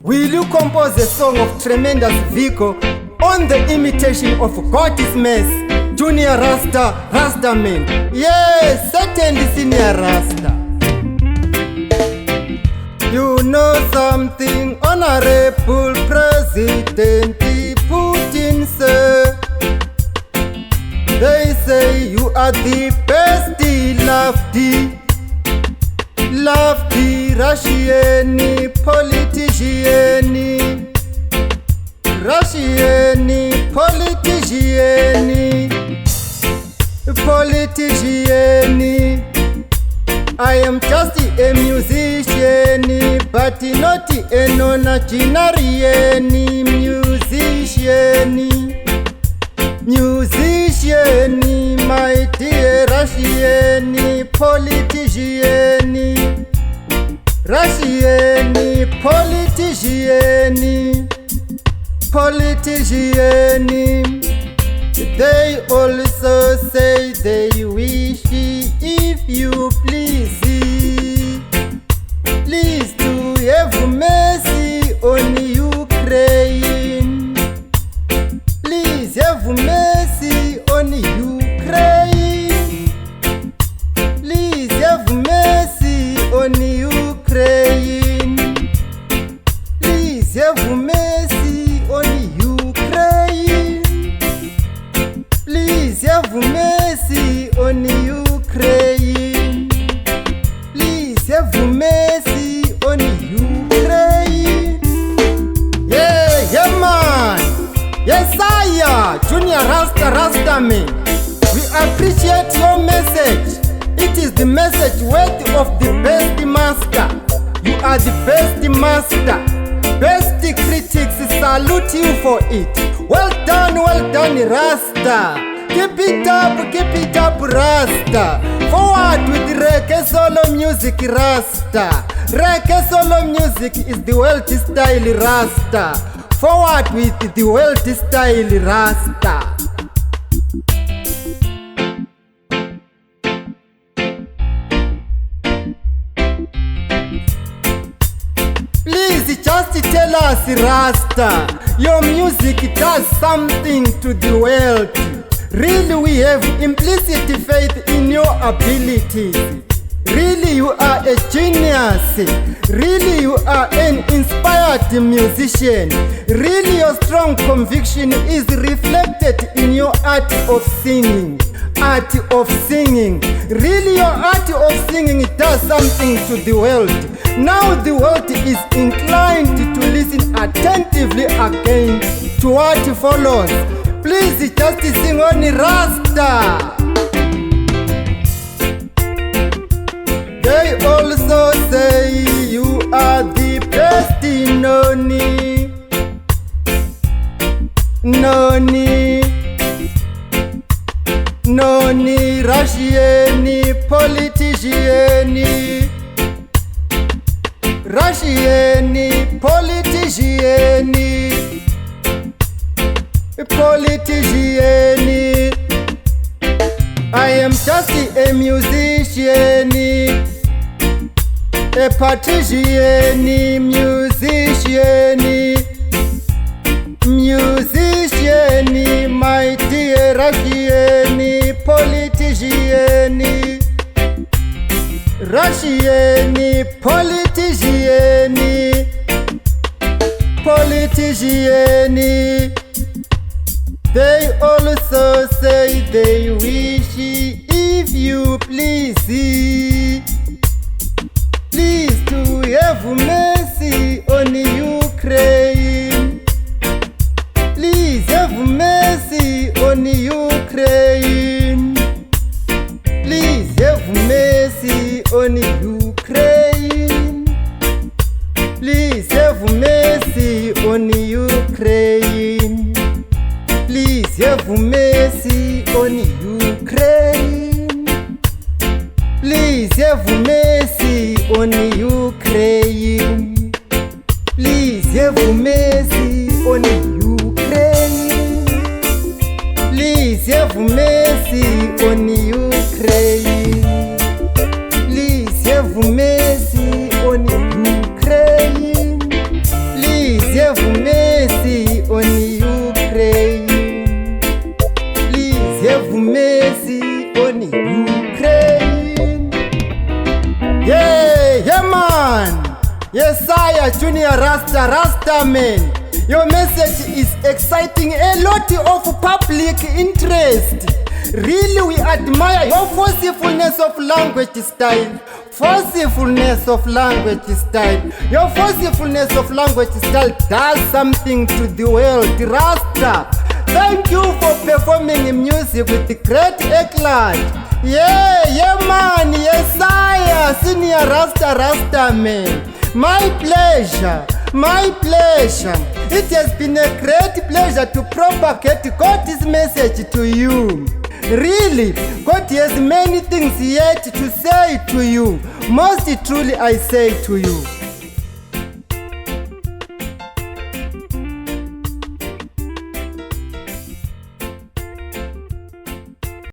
Will you compose a song of tremendous vigor on the imitation of God's mess? Junior Rasta, Rastaman. Yes, certainly Senior Rasta. You know something, Honorable President Putin, sir. They say you are the best, lofty Russian politician, politician. I am just a musician, but not a non-generian musician, my dear Russian politician, politician. They also say they wish, if you please to have mercy on Ukraine. Please have mercy on Ukraine. Please have mercy on Ukraine. Please have mercy on Ukraine. Please have mercy on Ukraine. Please have mercy on Ukraine. Yeah man. Yes, sire. Junior Rastaman. We appreciate your message. It is the message worthy of the best master. You are the best master. Best critics salute you for it. Well done, Rasta. Keep it up, Rasta. Forward with reggae solo music, Rasta. Reggae solo music is the world style, Rasta. Forward with the world style, Rasta. Please just tell us, Rasta, your music does something to the world. Really, we have implicit faith in your abilities. Really, you are a genius. Really, you are an inspired musician. Really, your strong conviction is reflected in your art of singing. Really, your art of singing does something to the world. Now the world is inclined to listen attentively again to what follows. Please just sing on Rasta. They also say you are the best noni, Russian politician, politician. I am just a musician, a patrician, musician, my dear Russian politician, politician. They also say they wish, if you please to have mercy on Ukraine. Please have mercy on Ukraine. Please have mercy on Ukraine. Please have mercy on Ukraine. Please have mercy on Ukraine. Please have mercy on Ukraine. Please have mercy on Ukraine. Please have mercy on Ukraine. Please have mercy on Ukraine. Yesaya Junior Rasta man. Your message is exciting a lot of public interest. Really, we admire your forcefulness of language style. Forcefulness of language style. Your forcefulness of language style does something to the world. Rasta. Thank you for performing music with great eclat. Yeah man, Yesaya, Senior Rasta man. My pleasure. It has been a great pleasure to propagate God's message to you. Really, God has many things yet to say to you. Most truly I say to you.